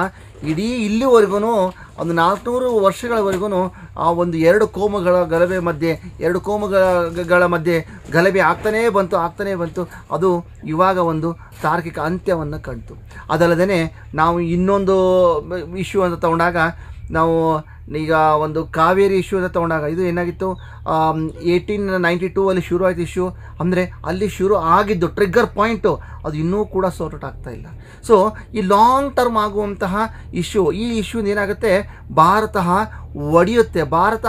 ಇಡೀ ಇಲ್ಲಿವರೆಗೂ ಒಂದು 400 ವರ್ಷಗಳವರೆಗೂ ಆ ಒಂದು ಎರಡು ಕೋಮುಗಳ ಮಧ್ಯೆ ಗಲಭೆ ಆಗ್ತಾನೇ ಬಂತು. ಅದು ಇವಾಗ ಒಂದು ತಾರ್ಕಿಕ ಅಂತ್ಯವನ್ನು ಕಂಡು. ಅದಲ್ಲದೆ ನಾವು ಇನ್ನೊಂದು ಇಶ್ಯೂ ಅಂತ ತಗೊಂಡಾಗ, ನಾವು ಈಗ ಒಂದು ಕಾವೇರಿ ಇಶ್ಯೂ ಅಂತ ತೊಗೊಂಡಾಗ ಇದು ಏನಾಗಿತ್ತು, 1892 ಶುರು ಆಯಿತು ಇಶ್ಯೂ. ಅಂದರೆ ಅಲ್ಲಿ ಶುರು ಆಗಿದ್ದು ಟ್ರಿಗ್ಗರ್ ಪಾಯಿಂಟು ಅದು ಇನ್ನೂ ಕೂಡ ಸಾರ್ಟ್ ಔಟ್ ಆಗ್ತಾ ಇಲ್ಲ. ಸೊ ಈ ಲಾಂಗ್ ಟರ್ಮ್ ಆಗುವಂತಹ ಇಶ್ಯೂ, ಈ ಇಶ್ಯೂನ ಏನಾಗುತ್ತೆ, ಭಾರತ ಒಡೆಯುತ್ತೆ, ಭಾರತ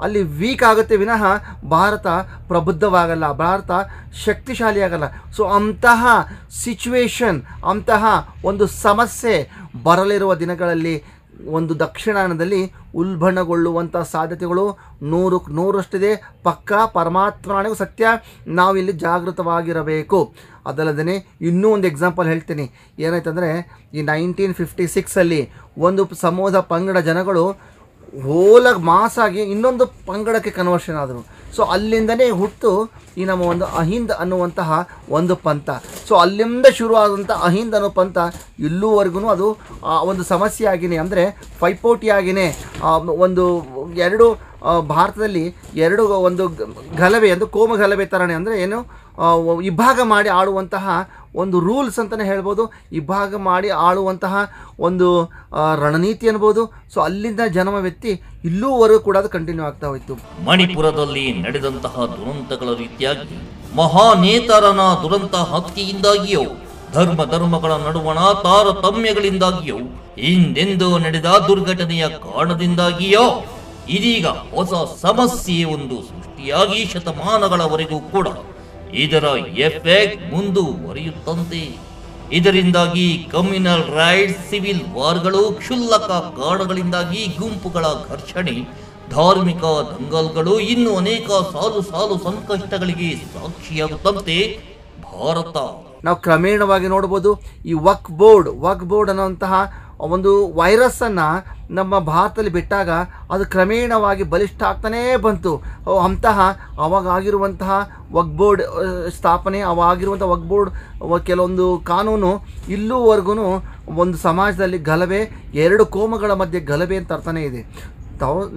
ಅಲ್ಲಿ ವೀಕ್ ಆಗುತ್ತೆ ವಿನಃ ಭಾರತ ಪ್ರಬುದ್ಧವಾಗಲ್ಲ, ಭಾರತ ಶಕ್ತಿಶಾಲಿ ಆಗಲ್ಲ. ಸೊ ಅಂತಹ ಸಿಚುವೇಶನ್, ಅಂತಹ ಒಂದು ಸಮಸ್ಯೆ ಬರಲಿರುವ ದಿನಗಳಲ್ಲಿ ಒಂದು ದಕ್ಷಿಣಾಯನದಲ್ಲಿ ಉಲ್ಬಣಗೊಳ್ಳುವಂಥ ಸಾಧ್ಯತೆಗಳು 100ಕ್ಕೆ 100ರಷ್ಟಿದೆ. ಪಕ್ಕ ಪರಮಾತ್ಮನಿಗೂ ಸತ್ಯ. ನಾವಿಲ್ಲಿ ಜಾಗೃತವಾಗಿರಬೇಕು. ಅದಲ್ಲದೆ ಇನ್ನೂ ಒಂದು ಎಕ್ಸಾಂಪಲ್ ಹೇಳ್ತೀನಿ. ಏನಾಯ್ತಂದರೆ, ಈ 1956 ಒಂದು ಸಮೂಹದ ಪಂಗಡ ಜನಗಳು ಹೋಲಾಗಿ ಮಾಸಾಗಿ ಇನ್ನೊಂದು ಪಂಗಡಕ್ಕೆ ಕನ್ವರ್ಷನ್ ಆದರು. ಸೊ ಅಲ್ಲಿಂದನೇ ಹುಟ್ಟು ಈ ನಮ್ಮ ಒಂದು ಅಹಿಂದ್ ಅನ್ನುವಂತಹ ಒಂದು ಪಂಥ. ಸೊ ಅಲ್ಲಿಂದ ಶುರುವಾದಂಥ ಅಹಿಂದ್ ಅನ್ನೋ ಪಂಥ ಇಲ್ಲೂವರೆಗೂ ಅದು ಒಂದು ಸಮಸ್ಯೆ ಆಗಿನೇ, ಅಂದರೆ ಪೈಪೋಟಿಯಾಗಿಯೇ ಒಂದು ಎರಡು ಭಾರತದಲ್ಲಿ ಎರಡು ಒಂದು ಗಲಭೆ, ಒಂದು ಕೋಮ ಗಲಭೆ ಥರನೇ, ಅಂದರೆ ಏನು, ಇಬ್ಬಾಗ ಮಾಡಿ ಆಳುವಂತಹ ಒಂದು ರೂಲ್ಸ್ ಅಂತಲೇ ಹೇಳ್ಬೋದು, ಇಬ್ಬಾಗ ಮಾಡಿ ಆಳುವಂತಹ ಒಂದು ರಣನೀತಿ ಅನ್ಬೋದು. ಸೊ ಅಲ್ಲಿಂದ ಜನ್ಮವೆತ್ತಿ ಇಲ್ಲೂವರೆಗೂ ಕೂಡ ಅದು ಕಂಟಿನ್ಯೂ ಆಗ್ತಾ ಹೋಯಿತು. ಮಣಿಪುರದಲ್ಲಿ ನಡೆದಂತಹ ದುರಂತಗಳ ರೀತಿಯಾಗಿ ಮಹಾನೇತಾರನ ದುರಂತ ಹತ್ಯೆಯಿಂದಾಗಿಯೋ, ಧರ್ಮಗಳ ನಡುವಣ ತಾರತಮ್ಯಗಳಿಂದಾಗಿಯೋ, ಹಿಂದೆಂದೋ ನಡೆದ ದುರ್ಘಟನೆಯ ಕಾರಣದಿಂದಾಗಿಯೋ ಇದೀಗ ಹೊಸ ಸಮಸ್ಯೆ ಒಂದು ಸೃಷ್ಟಿಯಾಗಿ ಶತಮಾನಗಳವರೆಗೂ ಕೂಡ ಇದರ ಎಫೆಕ್ಟ್ ಮುಂದುವರಿಯುತ್ತಂತೆ. ಇದರಿಂದಾಗಿ ಕಮ್ಯುನಲ್ ರೈಟ್ಸ್, ಸಿವಿಲ್ ವಾರ್ಗಳು, ಕ್ಷುಲ್ಲಕ ಕಾರಣಗಳಿಂದಾಗಿ ಗುಂಪುಗಳ ಘರ್ಷಣೆ, ಧಾರ್ಮಿಕ ದಂಗಲ್ಗಳು, ಇನ್ನು ಅನೇಕ ಸಾಲು ಸಂಕಷ್ಟಗಳಿಗೆ ಸಾಕ್ಷಿಯಾಗುತ್ತಂತೆ ಭಾರತ. ನಾವು ಕ್ರಮೇಣವಾಗಿ ನೋಡ್ಬೋದು, ಈ ವಕ್ಫ್ ಬೋರ್ಡ್ ಅನ್ನುವಂತಹ ಒಂದು ವೈರಸ್ಸನ್ನು ನಮ್ಮ ಭಾರತದಲ್ಲಿ ಬಿಟ್ಟಾಗ ಅದು ಕ್ರಮೇಣವಾಗಿ ಬಲಿಷ್ಠ ಆಗ್ತಾನೇ ಬಂತು. ಅಂತಹ ಅವಾಗಿರುವಂತಹ ವಕ್ಫ್ ಬೋರ್ಡ್ ಸ್ಥಾಪನೆ, ಅವಾಗಿರುವಂಥ ವಕ್ಫ್ ಬೋರ್ಡ್ ಕೆಲವೊಂದು ಕಾನೂನು ಇಲ್ಲೂವರೆಗೂ ಒಂದು ಸಮಾಜದಲ್ಲಿ ಗಲಭೆ, ಎರಡು ಕೋಮುಗಳ ಮಧ್ಯೆ ಗಲಭೆ ಅಂತ ಅರ್ಥನೇ ಇದೆ.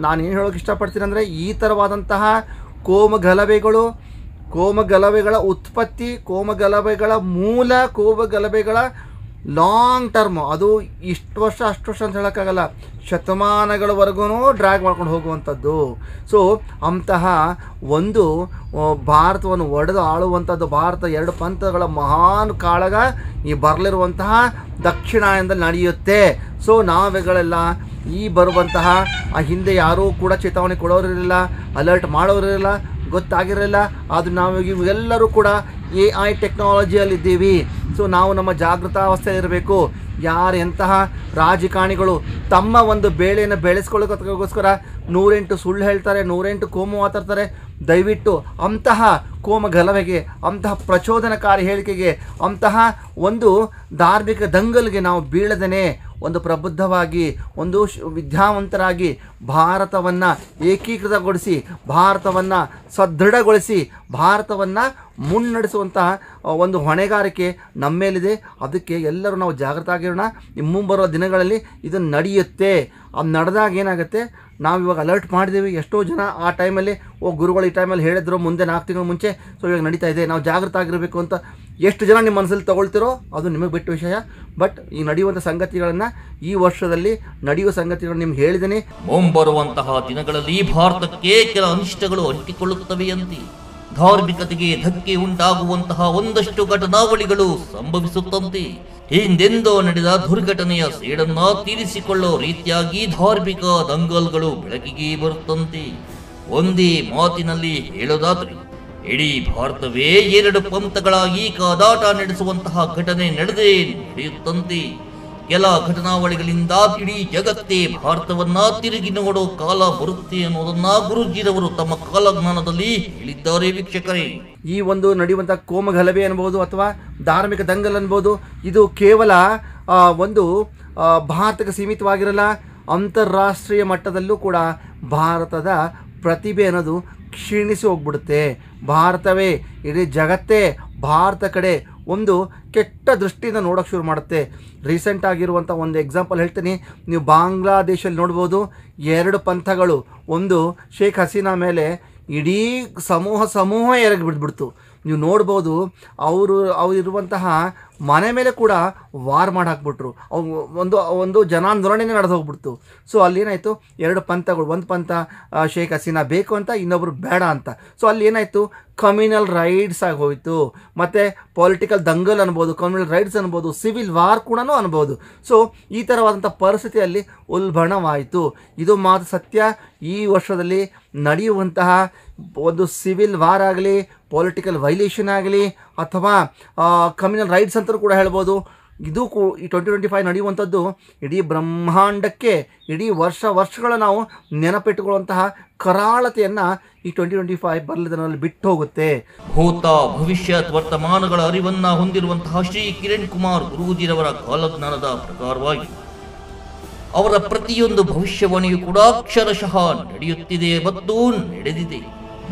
ನಾನೇನು ಹೇಳೋಕೆ ಇಷ್ಟಪಡ್ತೀನಿ ಅಂದರೆ, ಈ ಥರವಾದಂತಹ ಕೋಮಗಲಭೆಗಳ ಉತ್ಪತ್ತಿ, ಕೋಮಗಲಭೆಗಳ ಮೂಲ, ಕೋಮಗಲಭೆಗಳ ಲಾಂಗ್ ಟರ್ಮ್, ಅದು ಇಷ್ಟು ವರ್ಷ ಅಷ್ಟು ವರ್ಷ ಅಂತ ಹೇಳೋಕ್ಕಾಗಲ್ಲ, ಶತಮಾನಗಳವರೆಗೂ ಡ್ರ್ಯಾಗ್ ಮಾಡ್ಕೊಂಡು ಹೋಗುವಂಥದ್ದು. ಸೊ ಅಂತಹ ಒಂದು ಭಾರತವನ್ನು ಒಡೆದು ಆಳುವಂಥದ್ದು, ಭಾರತ ಎರಡು ಪಂಥಗಳ ಮಹಾನ್ ಕಾಳಗ ಈ ಬರಲಿರುವಂತಹ ದಕ್ಷಿಣಾಯನದಲ್ಲಿ ನಡೆಯುತ್ತೆ. ಸೊ ನಾವುಗಳೆಲ್ಲ ಈ ಬರುವಂತಹ ಆ ಹಿಂದೆ ಯಾರೂ ಕೂಡ ಚೇತಾವಣೆ ಕೊಡೋರಿರಲಿಲ್ಲ, ಅಲರ್ಟ್ ಮಾಡೋರಿರಲಿಲ್ಲ, ಗೊತ್ತಾಗಿರಲಿಲ್ಲ. ಆದರೆ ನಾವು ಇವೆಲ್ಲರೂ ಕೂಡ AI ಟೆಕ್ನಾಲಜಿಯಲ್ಲಿದ್ದೀವಿ. ಸೊ ನಾವು ನಮ್ಮ ಜಾಗೃತಾವಸ್ಥೆಯಲ್ಲಿರಬೇಕು. ಎಂತಹ ರಾಜಕಾರಣಿಗಳು ತಮ್ಮ ಒಂದು ಬೇಳೆಯನ್ನು ಬೆಳೆಸ್ಕೊಳ್ಳೋಕ್ಕೋಸ್ಕರ 108 ಸುಳ್ಳು ಹೇಳ್ತಾರೆ, 108 ಕೋಮು ಮಾತಾಡ್ತಾರೆ. ದಯವಿಟ್ಟು ಅಂತಹ ಕೋಮ ಗಲಭೆಗೆ, ಅಂತಹ ಪ್ರಚೋದನಕಾರಿ ಹೇಳಿಕೆಗೆ, ಅಂತಹ ಒಂದು ಧಾರ್ಮಿಕ ದಂಗಲ್ಗೆ ನಾವು ಬೀಳದೇನೆ ಒಂದು ಪ್ರಬುದ್ಧವಾಗಿ ಒಂದು ವಿದ್ಯಾವಂತರಾಗಿ ಭಾರತವನ್ನು ಏಕೀಕೃತಗೊಳಿಸಿ ಭಾರತವನ್ನು ಸದೃಢಗೊಳಿಸಿ ಭಾರತವನ್ನು ಮುನ್ನಡೆಸುವಂತಹ ಒಂದು ಹೊಣೆಗಾರಿಕೆ ನಮ್ಮ ಮೇಲಿದೆ. ಅದಕ್ಕೆ ಎಲ್ಲರೂ ನಾವು ಜಾಗೃತ ಆಗಿರೋಣ. ಮುಂಬರುವ ದಿನಗಳಲ್ಲಿ ಇದು ನಡೆಯುತ್ತೆ. ಅದು ನಡೆದಾಗ ಏನಾಗುತ್ತೆ, ನಾವು ಇವಾಗ ಅಲರ್ಟ್ ಮಾಡಿದ್ದೀವಿ. ಎಷ್ಟೋ ಜನ ಆ ಟೈಮಲ್ಲಿ ಗುರುಗಳು ಈ ಟೈಮಲ್ಲಿ ಹೇಳಿದ್ರು ಮುಂದೆ 4 ತಿಂಗಳ ಮುಂಚೆ, ಸೊ ಇವಾಗ ನಡೀತಾ ಇದೆ, ನಾವು ಜಾಗೃತ ಆಗಿರಬೇಕು ಅಂತ ಎಷ್ಟು ಜನ ನಿಮ್ಮ ಮನಸ್ಸಲ್ಲಿ ತಗೊಳ್ತಿರೋ ಅದು ನಿಮಗೆ ಬಿಟ್ಟು ವಿಷಯ. ಬಟ್ ಈ ನಡೆಯುವಂಥ ಸಂಗತಿಗಳನ್ನು ಈ ವರ್ಷದಲ್ಲಿ ನಡೆಯುವ ಸಂಗತಿಗಳನ್ನು ನಿಮ್ಗೆ ಹೇಳಿದ್ದೀನಿ. ಮುಂಬರುವಂತಹ ದಿನಗಳಲ್ಲಿ ಭಾರತಕ್ಕೆ ಕೆಲ ಅನಿಷ್ಟಗಳು ಅಂಟಿಕೊಳ್ಳುತ್ತವೆಯಂತೆ ಧಾರ್ಮಿಕತೆಗೆ ಧಕ್ಕೆ ಉಂಟಾಗುವಂತಹ ಒಂದಷ್ಟು ಘಟನಾವಳಿಗಳು ಸಂಭವಿಸುತ್ತಂತೆ. ಹಿಂದೆಂದೋ ನಡೆದ ದುರ್ಘಟನೆಯ ಸೇಡನ್ನ ತೀರಿಸಿಕೊಳ್ಳೋ ರೀತಿಯಾಗಿ ಧಾರ್ಮಿಕ ದಂಗಲ್ಗಳು ಬೆಳಕಿಗೆ ಬರುತ್ತಂತೆ. ಒಂದೇ ಮಾತಿನಲ್ಲಿ ಹೇಳೋದಾದ್ರೆ ಇಡೀ ಭಾರತವೇ 2 ಪಂಥಗಳಾಗಿ ಕಾದಾಟ ನಡೆಸುವಂತಹ ಘಟನೆ ನಡೆಯುತ್ತಂತೆ. ಕೆಲ ಘಟನಾವಳಿಗಳಿಂದ ಇಡೀ ಜಗತ್ತೇ ಭಾರತವನ್ನ ತಿರುಗಿ ನೋಡೋ ಕಾಲ ಬರುತ್ತೆ ಅನ್ನೋದನ್ನ ಗುರೂಜಿರವರು ತಮ್ಮ ಕಾಲಜ್ಞಾನದಲ್ಲಿ ಹೇಳಿದ್ದಾರೆ. ವೀಕ್ಷಕರೇ, ಈ ಒಂದು ನಡೆಯುವಂಥ ಕೋಮಗಲಭೆ ಅನ್ಬೋದು ಅಥವಾ ಧಾರ್ಮಿಕ ದಂಗಲ್ ಅನ್ಬೋದು, ಇದು ಕೇವಲ ಒಂದು ಭಾರತಕ್ಕೆ ಸೀಮಿತವಾಗಿರಲ್ಲ, ಅಂತಾರಾಷ್ಟ್ರೀಯ ಮಟ್ಟದಲ್ಲೂ ಕೂಡ ಭಾರತದ ಪ್ರತಿಭೆ ಅನ್ನೋದು ಕ್ಷೀಣಿಸಿ ಹೋಗ್ಬಿಡುತ್ತೆ. ಭಾರತವೇ ಇಡೀ ಜಗತ್ತೇ ಭಾರತ ಕಡೆ ಒಂದು ಕೆಟ್ಟ ದೃಷ್ಟಿಯಿಂದ ನೋಡೋಕ್ಕೆ ಶುರು ಮಾಡುತ್ತೆ. ರೀಸೆಂಟ್ ಆಗಿರುವಂಥ ಒಂದು ಎಕ್ಸಾಂಪಲ್ ಹೇಳ್ತೀನಿ. ನೀವು ಬಾಂಗ್ಲಾದೇಶಲ್ಲಿ ನೋಡ್ಬೋದು, 2 ಪಂಥಗಳು, ಒಂದು ಶೇಖ್ ಹಸೀನಾ ಮೇಲೆ ಇಡೀ ಸಮೂಹ ಎರಗಿ ಬಿಡ್ಬಿಡ್ತು. ನೀವು ನೋಡ್ಬೋದು, ಅವರಿರುವಂತಹ ಮನೆ ಮೇಲೆ ಕೂಡ ವಾರ್ ಮಾಡಿ ಹಾಕ್ಬಿಟ್ರು. ಒಂದು ಜನಾಂದೋಲನೆ ನಡೆದು ಹೋಗ್ಬಿಡ್ತು. ಸೊ ಅಲ್ಲೇನಾಯಿತು, 2 ಪಂಥಗಳು, ಒಂದು ಪಂಥ ಶೇಖ್ ಹಸೀನಾ ಬೇಕು ಅಂತ, ಇನ್ನೊಬ್ಬರು ಬೇಡ ಅಂತ. ಸೊ ಅಲ್ಲಿ ಏನಾಯಿತು, ಕಮ್ಯುನಲ್ ರೈಟ್ಸ್ ಆಗಿ ಹೋಯಿತು. ಮತ್ತು ಪೊಲಿಟಿಕಲ್ ದಂಗಲ್ ಅನ್ಬೋದು, ಕಮ್ಯುನಲ್ ರೈಟ್ಸ್ ಅನ್ಬೋದು, ಸಿವಿಲ್ ವಾರ್ ಕೂಡ ಅನ್ಬೋದು. ಸೊ ಈ ಥರವಾದಂಥ ಪರಿಸ್ಥಿತಿಯಲ್ಲಿ ಉಲ್ಬಣವಾಯಿತು. ಇದು ಮಾತು ಸತ್ಯ. ಈ ವರ್ಷದಲ್ಲಿ ನಡೆಯುವಂತಹ ಒಂದು ಸಿವಿಲ್ ವಾರ್ ಆಗಲಿ, ಪೊಲಿಟಿಕಲ್ ವೈಲೇಷನ್ ಆಗಲಿ, ಅಥವಾ ಕಮ್ಯುನಲ್ ರೈಟ್ಸ್ ಅಂತಲೂ ಕೂಡ ಹೇಳ್ಬೋದು, ಇದು ಈ 2025 ನಡೆಯುವಂಥದ್ದು ಇಡೀ ಬ್ರಹ್ಮಾಂಡಕ್ಕೆ ಇಡೀ ವರ್ಷಗಳ ನಾವು ನೆನಪಿಟ್ಟುಕೊಳ್ಳುವಂತಹ ಕರಾಳತೆಯನ್ನು ಈ 2025 ಬರಲಿದಲ್ಲಿ ಬಿಟ್ಟು ಹೋಗುತ್ತೆ. ಭೂತ ಭವಿಷ್ಯತ್ ವರ್ತಮಾನಗಳ ಅರಿವನ್ನ ಹೊಂದಿರುವಂತಹ ಶ್ರೀ ಕಿರಣ್ ಕುಮಾರ್ ಗುರೂಜಿರವರ ಕಾಲಜ್ಞಾನದ ಪ್ರಕಾರವಾಗಿ ಅವರ ಪ್ರತಿಯೊಂದು ಭವಿಷ್ಯವಾಣಿಯು ಕೂಡ ಅಕ್ಷರಶಃ ನಡೆಯುತ್ತಿದೆ ಮತ್ತು ನಡೆದಿದೆ.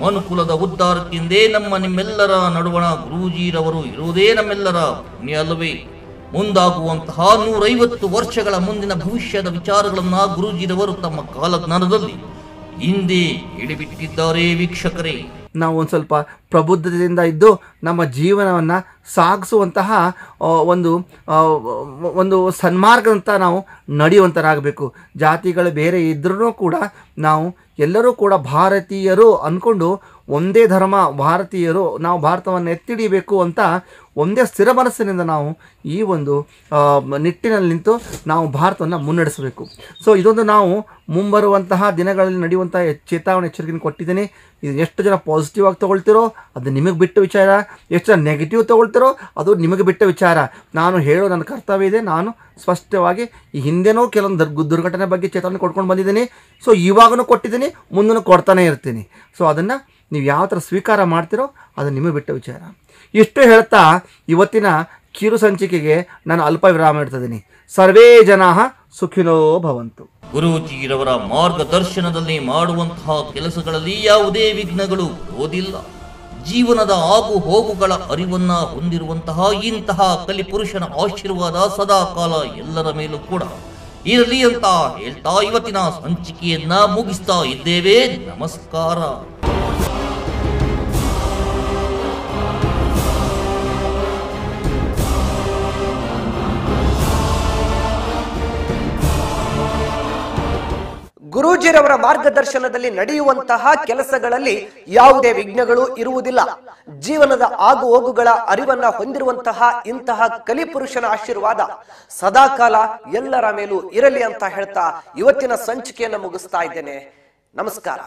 ಮನುಕುಲದ ಉದ್ಧಾರಕ್ಕೆಂದೇ ನಿಮ್ಮೆಲ್ಲರ ನಡುವಣ ಗುರೂಜಿರವರು ಇರುವುದೇ ನಮ್ಮೆಲ್ಲರ ಪುಣ್ಯ ಅಲ್ಲವೇ? ಮುಂದಾಗುವಂತಹ 150 ವರ್ಷಗಳ ಮುಂದಿನ ಭವಿಷ್ಯದ ವಿಚಾರಗಳನ್ನ ಗುರೂಜಿರವರು ತಮ್ಮ ಕಾಲಜ್ಞಾನದಲ್ಲಿ ಹಿಂದೆ ಹೇಳಿಬಿಟ್ಟಿದ್ದಾರೆ. ವೀಕ್ಷಕರೇ, ನಾವು ಒಂದು ಸ್ವಲ್ಪ ಪ್ರಬುದ್ಧತೆಯಿಂದ ಇದ್ದು ನಮ್ಮ ಜೀವನವನ್ನು ಸಾಗಿಸುವಂತಹ ಒಂದು ಸನ್ಮಾರ್ಗದಂತ ನಾವು ನಡೆಯುವಂಥರಾಗಬೇಕು. ಜಾತಿಗಳು ಬೇರೆ ಇದ್ರೂ ಕೂಡ ನಾವು ಎಲ್ಲರೂ ಕೂಡ ಭಾರತೀಯರು ಅಂದ್ಕೊಂಡು ಒಂದೇ ಧರ್ಮ, ಭಾರತೀಯರು, ನಾವು ಭಾರತವನ್ನು ಎತ್ತಿಡಿಬೇಕು ಅಂತ ಒಂದೇ ಸ್ಥಿರ ಮನಸ್ಸಿನಿಂದ ನಾವು ಈ ಒಂದು ನಿಟ್ಟಿನಲ್ಲಿ ನಿಂತು ನಾವು ಭಾರತವನ್ನು ಮುನ್ನಡೆಸಬೇಕು. ಸೊ ಇದೊಂದು ನಾವು ಮುಂಬರುವಂತಹ ದಿನಗಳಲ್ಲಿ ನಡೆಯುವಂಥ ಚೇತಾವಣೆ ಎಚ್ಚರಿಕೆಯನ್ನು ಕೊಟ್ಟಿದ್ದೀನಿ. ಇದು ಎಷ್ಟು ಜನ ಪಾಸಿಟಿವ್ ಆಗಿ ತೊಗೊಳ್ತಿರೋ ಅದು ನಿಮಗೆ ಬಿಟ್ಟ ವಿಚಾರ, ಎಷ್ಟು ಜನ ನೆಗೆಟಿವ್ ತೊಗೊಳ್ತಿರೋ ಅದು ನಿಮಗೆ ಬಿಟ್ಟ ವಿಚಾರ. ನಾನು ಹೇಳೋ ನನ್ನ ಕರ್ತವ್ಯ ಇದೆ. ನಾನು ಸ್ಪಷ್ಟವಾಗಿ ಈ ಹಿಂದೆನೂ ಕೆಲವೊಂದು ದುರ್ಘಟನೆ ಬಗ್ಗೆ ಚೇತಾವಣೆ ಕೊಡ್ಕೊಂಡು ಬಂದಿದ್ದೀನಿ. ಸೊ ಇವಾಗನೂ ಕೊಟ್ಟಿದ್ದೀನಿ, ಮುಂದೂ ಕೊಡ್ತಾನೆ ಇರ್ತೀನಿ. ಸೊ ಅದನ್ನು ನೀವು ಯಾವ ಥರ ಸ್ವೀಕಾರ ಮಾಡ್ತಿರೋ ಅದು ನಿಮಗೆ ಬಿಟ್ಟ ವಿಚಾರ. ಇಷ್ಟು ಹೇಳ್ತಾ ಇವತ್ತಿನ ಕಿರು ಸಂಚಿಕೆಗೆ ನಾನು ಅಲ್ಪ ವಿರಾಮ ಇಡ್ತಿದ್ದೀನಿ. ಸರ್ವೇ ಜನಾಃ ಸುಖಿನೋ ಭವಂತು. ಗುರೂಜಿರವರ ಮಾರ್ಗದರ್ಶನದಲ್ಲಿ ಮಾಡುವಂತಹ ಕೆಲಸಗಳಲ್ಲಿ ಯಾವುದೇ ವಿಘ್ನಗಳು ಬರೋದಿಲ್ಲ. ಜೀವನದ ಆಗು ಹೋಗುಗಳ ಅರಿವನ್ನ ಹೊಂದಿರುವಂತಹ ಇಂತಹ ಕಲಿಪುರುಷನ ಆಶೀರ್ವಾದ ಸದಾ ಕಾಲ ಎಲ್ಲರ ಮೇಲೂ ಕೂಡ ಇರಲಿ ಅಂತ ಹೇಳ್ತಾ ಇವತ್ತಿನ ಸಂಚಿಕೆಯನ್ನ ಮುಗಿಸ್ತಾ ಇದ್ದೇವೆ. ನಮಸ್ಕಾರ. ಗುರೂಜಿರವರ ಮಾರ್ಗದರ್ಶನದಲ್ಲಿ ನಡೆಯುವಂತಹ ಕೆಲಸಗಳಲ್ಲಿ ಯಾವುದೇ ವಿಘ್ನಗಳು ಇರುವುದಿಲ್ಲ. ಜೀವನದ ಆಗು ಹೋಗುಗಳ ಅರಿವನ್ನ ಹೊಂದಿರುವಂತಹ ಇಂತಹ ಕಲಿಪುರುಷನ ಆಶೀರ್ವಾದ ಸದಾಕಾಲ ಎಲ್ಲರ ಮೇಲೂ ಇರಲಿ ಅಂತ ಹೇಳ್ತಾ ಇವತ್ತಿನ ಸಂಚಿಕೆಯನ್ನು ಮುಗಿಸ್ತಾ ಇದ್ದೇನೆ. ನಮಸ್ಕಾರ.